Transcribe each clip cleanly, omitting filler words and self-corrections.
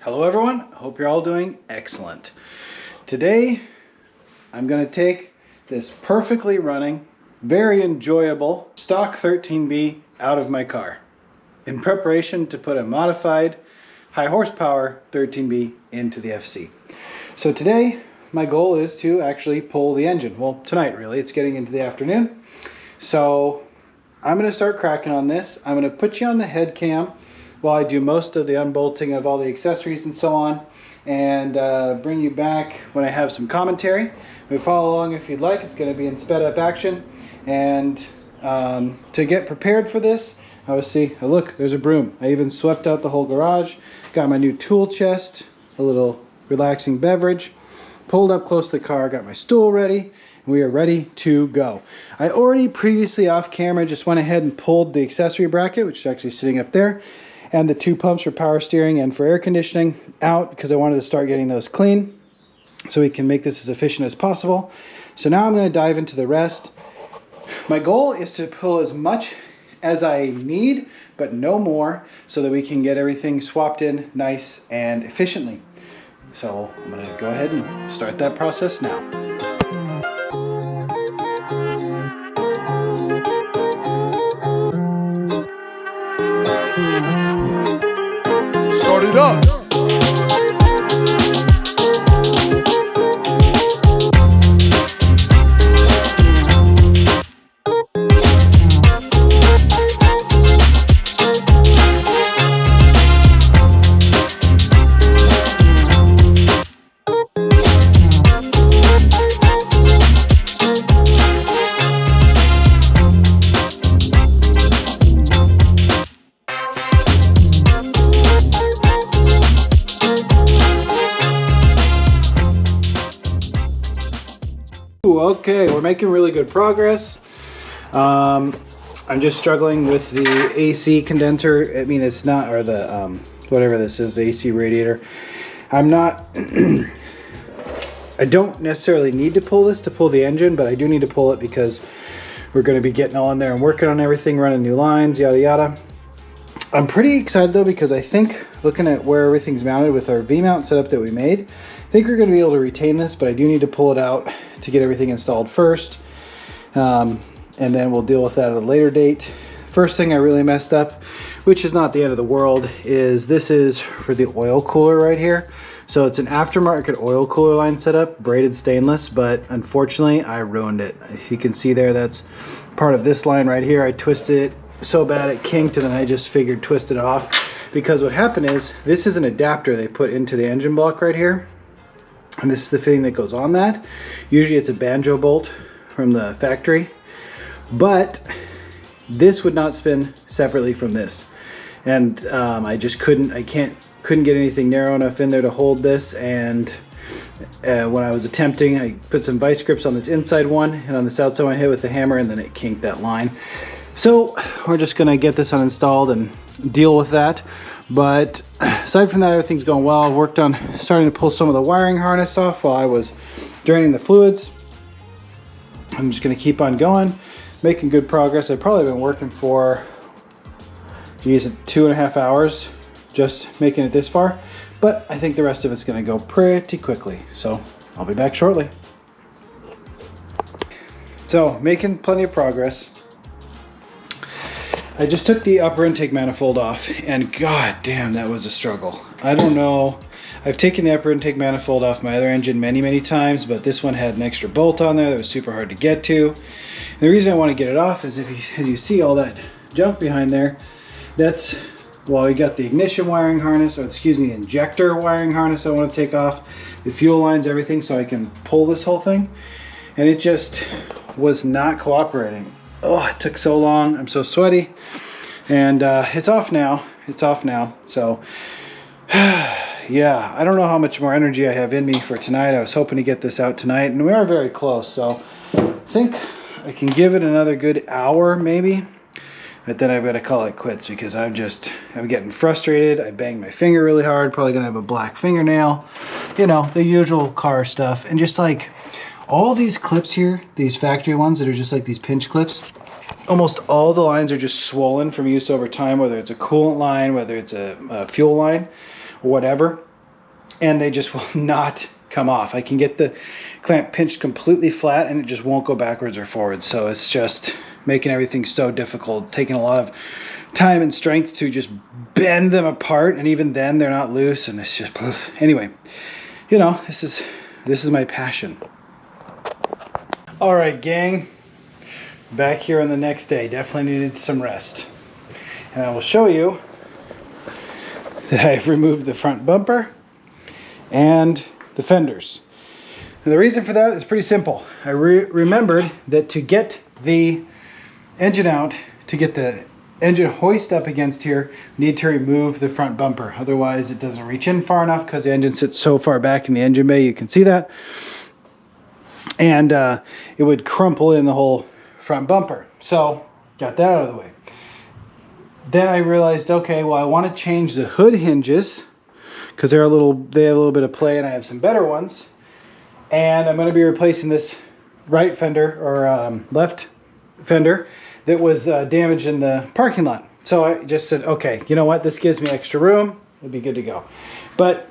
Hello everyone, hope you're all doing excellent. Today I'm going to take this perfectly running, very enjoyable stock 13B out of my car in preparation to put a modified high horsepower 13B into the FC. So today my goal is to actually pull the engine. Well, tonight really, it's getting into the afternoon. So I'm going to start cracking on this. I'm going to put you on the head cam while I do most of the unbolting of all the accessories and so on, and bring you back when I have some commentary. Follow along if you'd like. It's going to be in sped up action. And to get prepared for this, obviously, oh look, there's a broom. I even swept out the whole garage, got my new tool chest, a little relaxing beverage, pulled up close to the car, got my stool ready, and we are ready to go. I already previously off camera just went ahead and pulled the accessory bracket, which is actually sitting up there, and the two pumps for power steering and for air conditioning out because I wanted to start getting those clean so we can make this as efficient as possible. So now I'm going to dive into the rest. My goal is to pull as much as I need, but no more, so that we can get everything swapped in nice and efficiently. So I'm going to go ahead and start that process now. Start it up. Okay, we're making really good progress. I'm just struggling with the AC condenser. I mean, it's not, or the whatever this is, the AC radiator. I'm not I don't necessarily need to pull this to pull the engine, but I do need to pull it because we're going to be getting all in there and working on everything, running new lines, yada yada. I'm pretty excited though, because I think, looking at where everything's mounted with our V-mount setup that we made, I think we're going to be able to retain this, but I do need to pull it out to get everything installed first, and then we'll deal with that at a later date. First thing I really messed up, which is not the end of the world, is this is for the oil cooler right here. So it's an aftermarket oil cooler line setup, braided stainless, but unfortunately I ruined it. You can see there, that's part of this line right here. I twisted it so bad it kinked, and then I just figured twist it off, because what happened is this is an adapter they put into the engine block right here, and this is the fitting that goes on that. Usually it's a banjo bolt from the factory, but this would not spin separately from this, and I just couldn't get anything narrow enough in there to hold this. And when I was attempting, I put some vice grips on this inside one, and on this outside one I hit with the hammer, and then it kinked that line. So we're just gonna get this uninstalled and deal with that. But aside from that, everything's going well. I've worked on starting to pull some of the wiring harness off while I was draining the fluids. I'm just gonna keep on going, making good progress. I've probably been working for, geez, 2.5 hours just making it this far, but I think the rest of it's gonna go pretty quickly. So I'll be back shortly. So making plenty of progress. I just took the upper intake manifold off, and god damn, that was a struggle. I don't know, I've taken the upper intake manifold off my other engine many times, but this one had an extra bolt on there that was super hard to get to. And the reason I want to get it off is, as you see all that junk behind there, that's, well, we got the ignition wiring harness, or excuse me, the injector wiring harness I want to take off, the fuel lines, everything, so I can pull this whole thing. And it just was not cooperating. Oh, it took so long. I'm so sweaty. And it's off now. It's off now. So, yeah, I don't know how much more energy I have in me for tonight. I was hoping to get this out tonight, and we are very close. So I think I can give it another good hour maybe. But then I've got to call it quits, because I'm getting frustrated. I banged my finger really hard. Probably going to have a black fingernail. You know, the usual car stuff. And just like all these clips here, these factory ones that are just like these pinch clips, almost all the lines are just swollen from use over time, whether it's a coolant line, whether it's a fuel line, or whatever. and they just will not come off. I can get the clamp pinched completely flat and it just won't go backwards or forwards. So it's just making everything so difficult, taking a lot of time and strength to just bend them apart, and even then they're not loose, and it's just anyway, you know, this is my passion. All right, gang, back here on the next day. Definitely needed some rest, and I will show you that I've removed the front bumper and the fenders. And the reason for that is pretty simple. I remembered that to get the engine out, to get the engine hoist up against here, we need to remove the front bumper. Otherwise it doesn't reach in far enough because the engine sits so far back in the engine bay, you can see that. And it would crumple in the whole front bumper. So got that out of the way. Then I realized, okay, well, I want to change the hood hinges because they have a little bit of play, and I have some better ones. And I'm going to be replacing this right fender, or left fender, that was damaged in the parking lot. So I just said, okay, you know what, this gives me extra room, it'll be good to go. But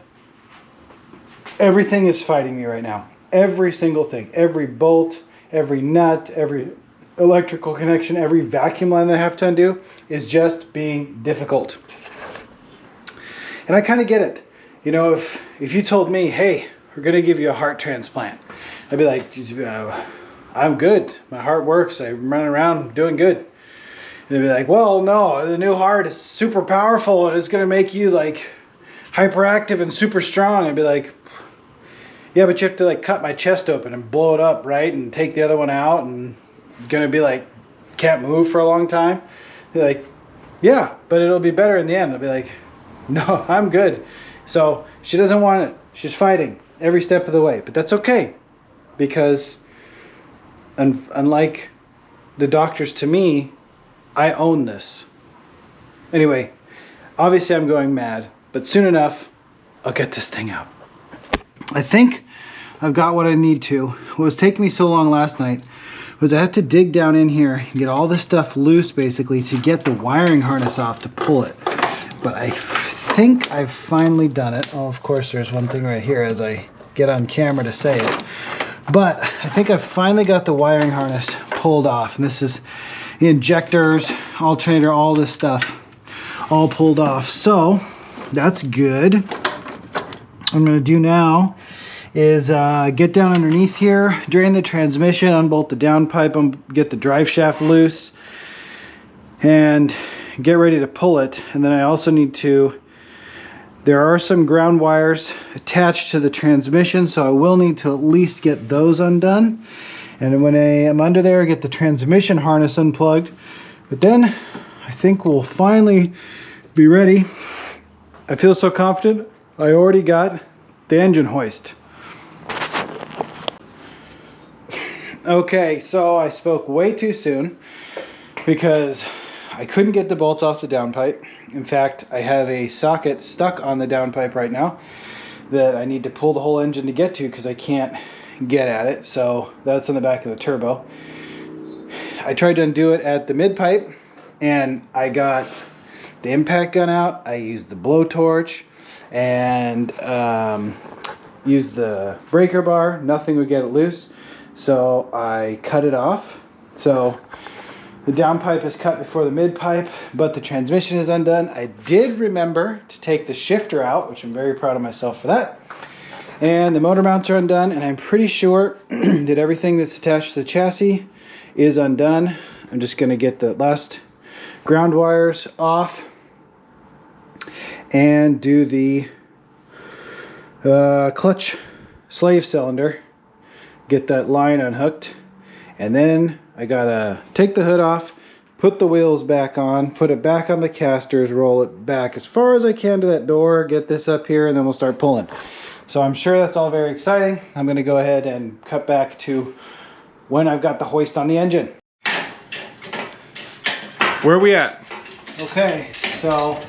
everything is fighting me right now. Every single thing, every bolt, every nut, every electrical connection, every vacuum line that I have to undo is just being difficult. And I kind of get it. You know, if you told me, hey, we're gonna give you a heart transplant, I'd be like, I'm good, my heart works, I'm running around doing good. And they'd be like, well, no, the new heart is super powerful and it's gonna make you like hyperactive and super strong. I'd be like, yeah, but you have to like cut my chest open and blow it up, right, and take the other one out, and you're gonna be like, can't move for a long time. They're like, yeah, but it'll be better in the end. I'll be like, no, I'm good. So she doesn't want it. She's fighting every step of the way, but that's okay, because unlike the doctors, to me, I own this. Anyway, obviously I'm going mad, but soon enough, I'll get this thing out. I think I've got what I need to. What was taking me so long last night was I had to dig down in here and get all this stuff loose, basically, to get the wiring harness off to pull it. But I think I've finally done it. Oh, of course, there's one thing right here as I get on camera to say it. But I think I've finally got the wiring harness pulled off. And this is the injectors, alternator, all this stuff all pulled off. So that's good. What I'm gonna do now is get down underneath here, drain the transmission, unbolt the downpipe, get the drive shaft loose, and get ready to pull it. And then I also need to, there are some ground wires attached to the transmission, so I will need to at least get those undone. And when I am under there, get the transmission harness unplugged. But then I think we'll finally be ready. I feel so confident. I already got the engine hoist. Okay, so I spoke way too soon because I couldn't get the bolts off the downpipe. In fact, I have a socket stuck on the downpipe right now that I need to pull the whole engine to get to because I can't get at it. So that's on the back of the turbo. I tried to undo it at the mid-pipe and I got the impact gun out. I used the blowtorch and used the breaker bar. Nothing would get it loose. So I cut it off. So the downpipe is cut before the mid-pipe, but the transmission is undone. I did remember to take the shifter out, which I'm very proud of myself for that. And the motor mounts are undone, and I'm pretty sure that everything that's attached to the chassis is undone. I'm just going to get the last ground wires off and do the clutch slave cylinder, get that line unhooked, and then I gotta take the hood off, put the wheels back on, put it back on the casters, roll it back as far as I can to that door, get this up here, and then we'll start pulling. So I'm sure that's all very exciting. I'm gonna go ahead and cut back to when I've got the hoist on the engine. Where are we at? Okay, so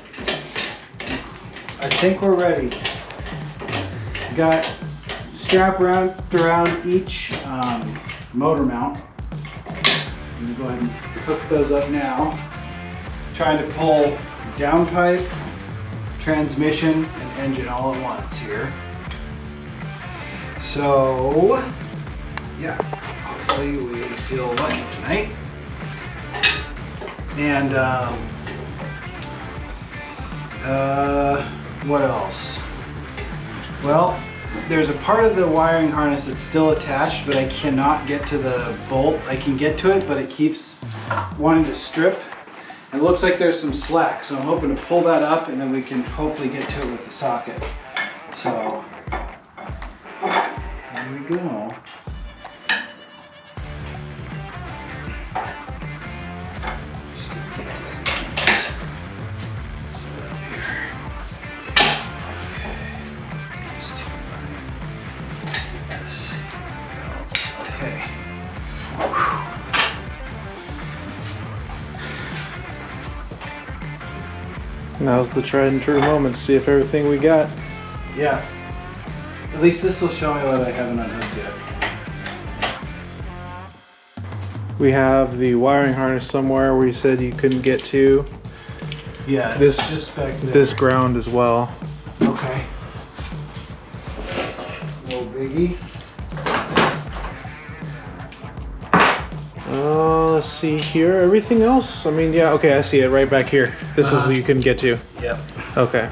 I think we're ready. Got strap wrapped around each motor mount. I'm gonna go ahead and hook those up now. Trying to pull downpipe, transmission and engine all at once here. So, yeah, hopefully we feel lucky tonight. And what else? Well, there's a part of the wiring harness that's still attached, but I cannot get to the bolt. I can get to it, but it keeps wanting to strip. It looks like there's some slack, so I'm hoping to pull that up and then we can hopefully get to it with the socket. So, here we go. Now's the tried and true moment to see if everything we got. Yeah. At least this will show me what I haven't unhooked yet. We have the wiring harness somewhere where you said you couldn't get to. Yeah, it's This just back there. this ground as well. Okay. Little biggie. Let's see here. Everything else? I mean, yeah, okay, I see it right back here. This is you can get to. Yep. Okay.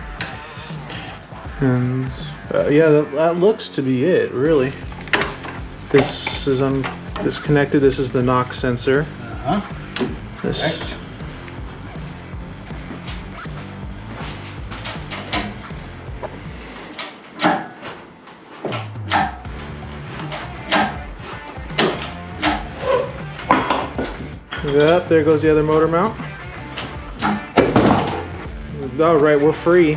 And yeah, that looks to be it, really. This is disconnected. This is the knock sensor. This. Correct. Yep, there goes the other motor mount. All right, we're free.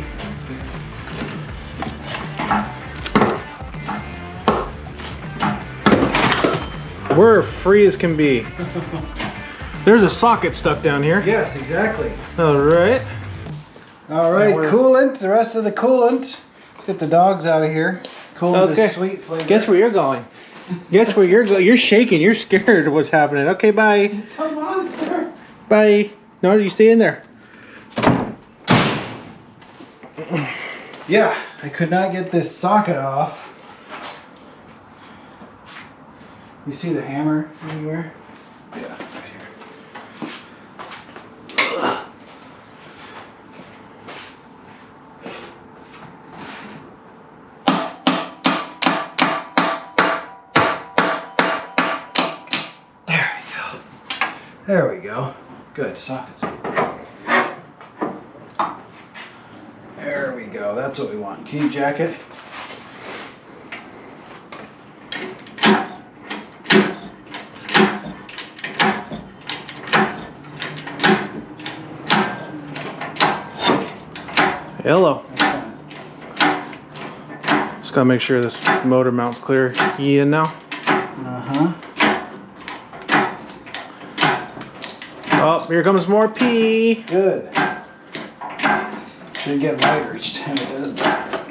We're free as can be. There's a socket stuck down here. Yes, exactly. All right. All right, coolant. The rest of the coolant. Let's get the dogs out of here. Coolant is sweet flavor. Guess where you're going. Guess where you're going. You're shaking. You're scared of what's happening. Okay, bye. It's a monster. Bye. No, you stay in there. Yeah, I could not get this socket off. You see the hammer anywhere? Yeah, right here. There we go. Good, sockets. There we go, that's what we want. Can you jack it? Hello. Just gotta make sure this motor mount's clear. You in now? Uh-huh. Oh, here comes more pee. Good. Should get lighter each time it does that.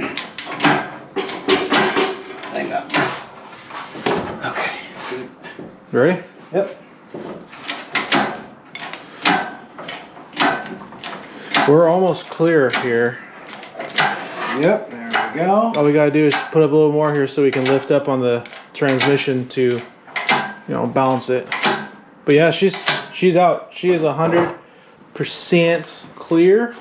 Hang on. Okay. Good. You ready? Yep. We're almost clear here. Yep, there we go. All we gotta do is put up a little more here so we can lift up on the transmission to, you know, balance it. But yeah, she's out. She is 100% clear.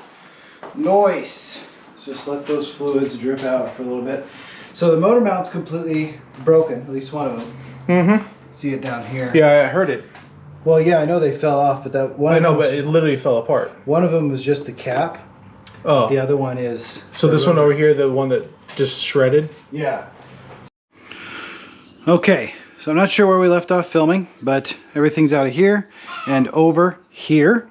Nice. Let's just let those fluids drip out for a little bit. So the motor mount's completely broken, at least one of them. Mm-hmm. See it down here. Yeah, I heard it. Well, yeah, I know they fell off, but that one. I know, of them but it literally fell apart. one of them was just the cap. Oh. The other one is. So this one over here, the one that just shredded? Yeah. Okay, so I'm not sure where we left off filming, but everything's out of here and over here.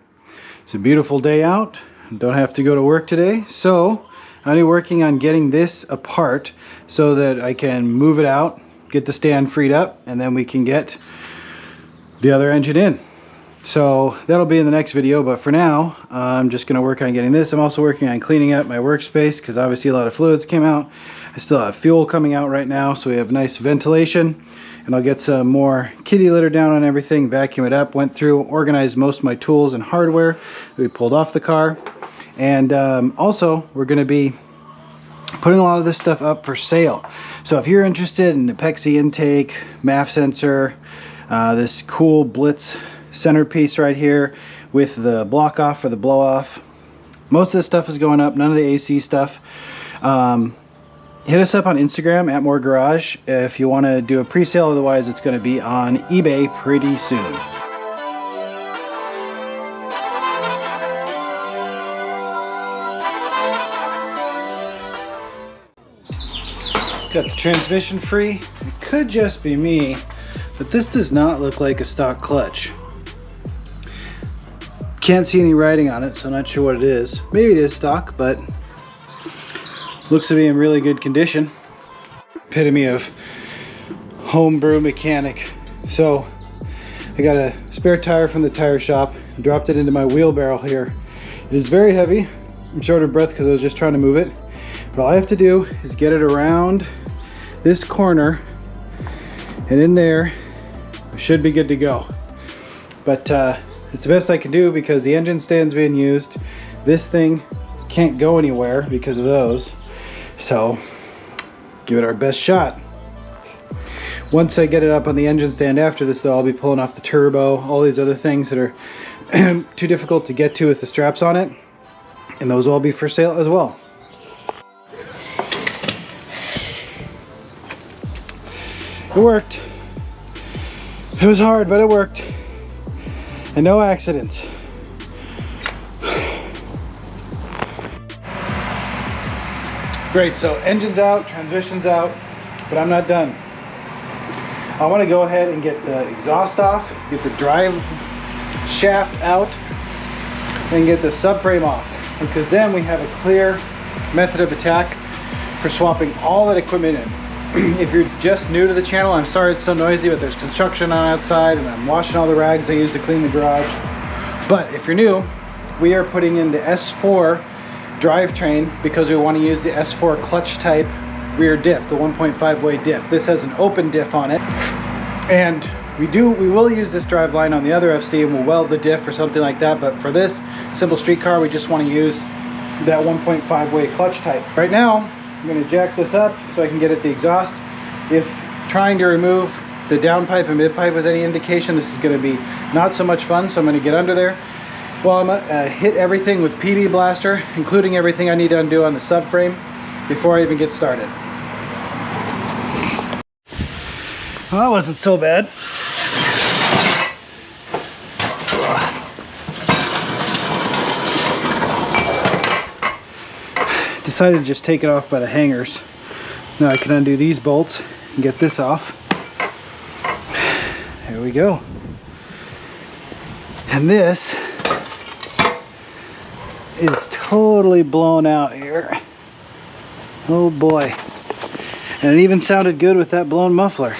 It's a beautiful day out. Don't have to go to work today, so I'm only working on getting this apart so that I can move it out, get the stand freed up, and then we can get the other engine in. So that'll be in the next video, but for now I'm just going to work on getting this. I'm also working on cleaning up my workspace because obviously a lot of fluids came out. I still have fuel coming out right now, so we have nice ventilation, and I'll get some more kitty litter down on everything, vacuum it up, went through, organized most of my tools and hardware that we pulled off the car, And also we're going to be putting a lot of this stuff up for sale. So if you're interested in epoxy intake, MAF sensor, this cool Blitz centerpiece right here with the block off for the blow off, most of this stuff is going up, none of the AC stuff. Hit us up on Instagram at More Garage if you want to do a pre-sale. Otherwise it's going to be on eBay pretty soon. Got the transmission free. It could just be me, but this does not look like a stock clutch. Can't see any writing on it, so I'm not sure what it is. Maybe it is stock, but looks to be in really good condition. Epitome of homebrew mechanic. So I got a spare tire from the tire shop and dropped it into my wheelbarrow here. It is very heavy. I'm short of breath because I was just trying to move it. But all I have to do is get it around this corner, and in there we should be good to go. But it's the best I can do because the engine stand's being used. This thing can't go anywhere because of those. So give it our best shot. Once I get it up on the engine stand after this though, I'll be pulling off the turbo, all these other things that are too difficult to get to with the straps on it. And those will all be for sale as well. It worked. It was hard, but it worked. And no accidents. Great, so engine's out, transmission's out, but I'm not done. I want to go ahead and get the exhaust off, get the drive shaft out, and get the subframe off. Because then we have a clear method of attack for swapping all that equipment in. If you're just new to the channel, I'm sorry it's so noisy, but there's construction on outside and I'm washing all the rags I use to clean the garage. But if you're new, we are putting in the S4 drivetrain because we want to use the S4 clutch type rear diff, the 1.5 way diff. This has an open diff on it. And we will use this drive line on the other FC and we'll weld the diff or something like that. But for this simple street car, we just want to use that 1.5 way clutch type. Right now, I'm going to jack this up so I can get at the exhaust. If trying to remove the downpipe and midpipe was any indication, this is going to be not so much fun, so I'm going to get under there. Well, I'm going to hit everything with PB Blaster, including everything I need to undo on the subframe before I even get started. Well, that wasn't so bad. Decided to just take it off by the hangers. Now I can undo these bolts and get this off. There we go. And this is totally blown out here. Oh boy. And it even sounded good with that blown muffler.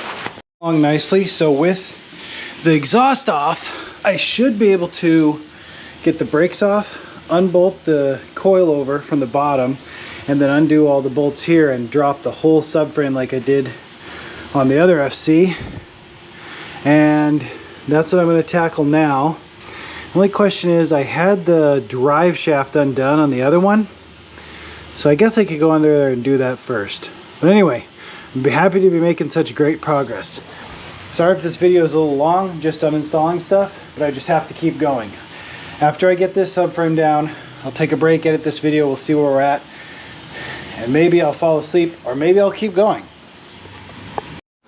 Along nicely. So with the exhaust off, I should be able to get the brakes off, unbolt the coil over from the bottom, and then undo all the bolts here and drop the whole subframe like I did on the other FC. And that's what I'm going to tackle now. The only question is, I had the drive shaft undone on the other one, so I guess I could go under there and do that first. But anyway, I'd be happy to be making such great progress. Sorry if this video is a little long, just uninstalling stuff, but I just have to keep going. After I get this subframe down, I'll take a break, edit this video, we'll see where we're at. And maybe I'll fall asleep, or maybe I'll keep going.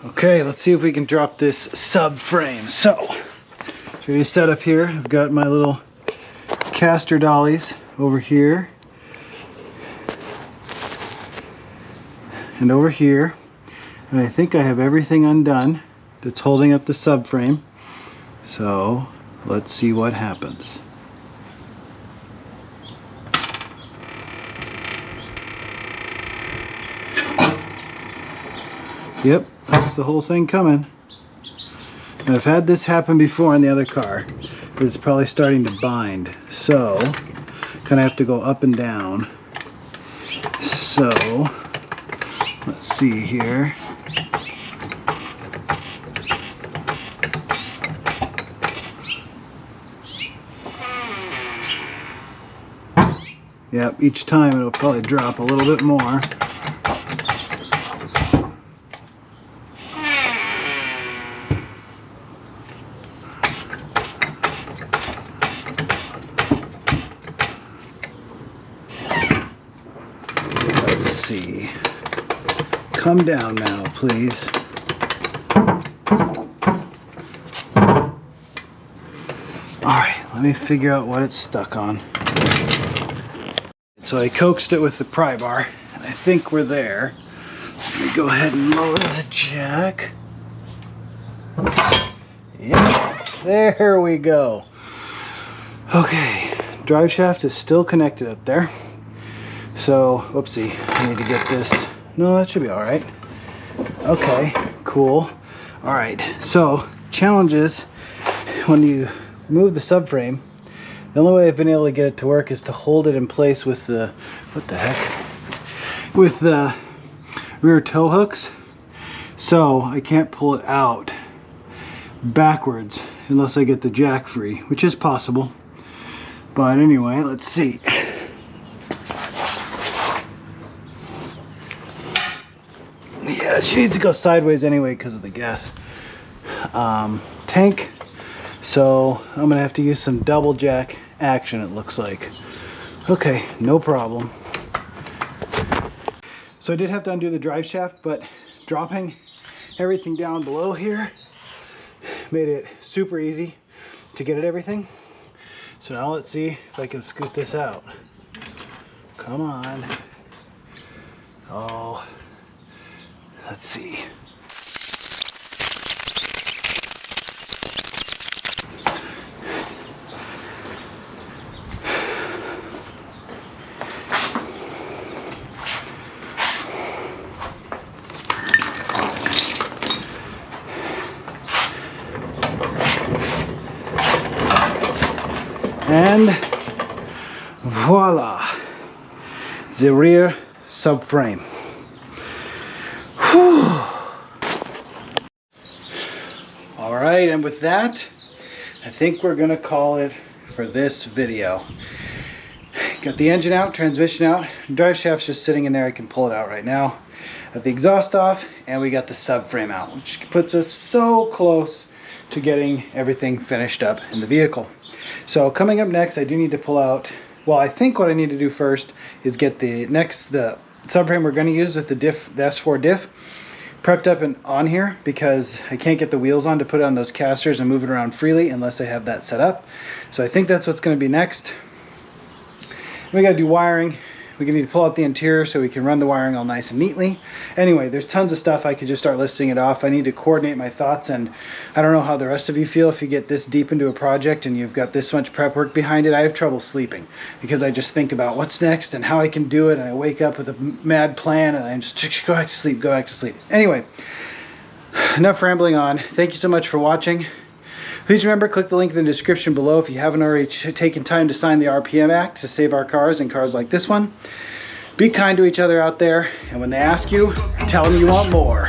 Okay, let's see if we can drop this subframe. So, show you set up here. I've got my little caster dollies over here. And over here. And I think I have everything undone that's holding up the subframe. So, let's see what happens. Yep, that's the whole thing coming. And I've had this happen before in the other car, but it's probably starting to bind. So, kind of have to go up and down. So, let's see here. Yep, each time it'll probably drop a little bit more. Let's see. Come down now, please. Alright, let me figure out what it's stuck on. So I coaxed it with the pry bar, and I think we're there. Let me go ahead and lower the jack. Yeah, there we go. Okay, drive shaft is still connected up there. So, whoopsie, I need to get this. No, that should be alright. Okay, cool. Alright, so challenges when you move the subframe. The only way I've been able to get it to work is to hold it in place with the, what the heck? With the rear tow hooks. So I can't pull it out backwards unless I get the jack free, which is possible. But anyway, let's see. Yeah, she needs to go sideways anyway because of the gas tank. So I'm gonna have to use some double jack action, it looks like. Okay, no problem. So I did have to undo the drive shaft, but dropping everything down below here made it super easy to get at everything. So now let's see if I can scoot this out. Come on. Oh, let's see. And voila, the rear subframe. All right, and with that, I think we're gonna call it for this video. Got the engine out, transmission out, drive shaft's just sitting in there. I can pull it out right now. Got the exhaust off, and we got the subframe out, which puts us so close to getting everything finished up in the vehicle. So coming up next, I do need to pull out, well, I think what I need to do first is get the subframe we're going to use with the diff, the S4 diff, prepped up and on here, because I can't get the wheels on to put it on those casters and move it around freely unless I have that set up. So I think that's what's going to be next. We got to do wiring. We need to pull out the interior so we can run the wiring all nice and neatly. Anyway, there's tons of stuff. I could just start listing it off. I need to coordinate my thoughts, and I don't know how the rest of you feel if you get this deep into a project and you've got this much prep work behind it. I have trouble sleeping because I just think about what's next and how I can do it, and I wake up with a mad plan and I just go back to sleep, go back to sleep. Anyway, enough rambling on. Thank you so much for watching. Please remember, click the link in the description below if you haven't already taken time to sign the RPM Act to save our cars and cars like this one. Be kind to each other out there, and when they ask you, tell them you want more.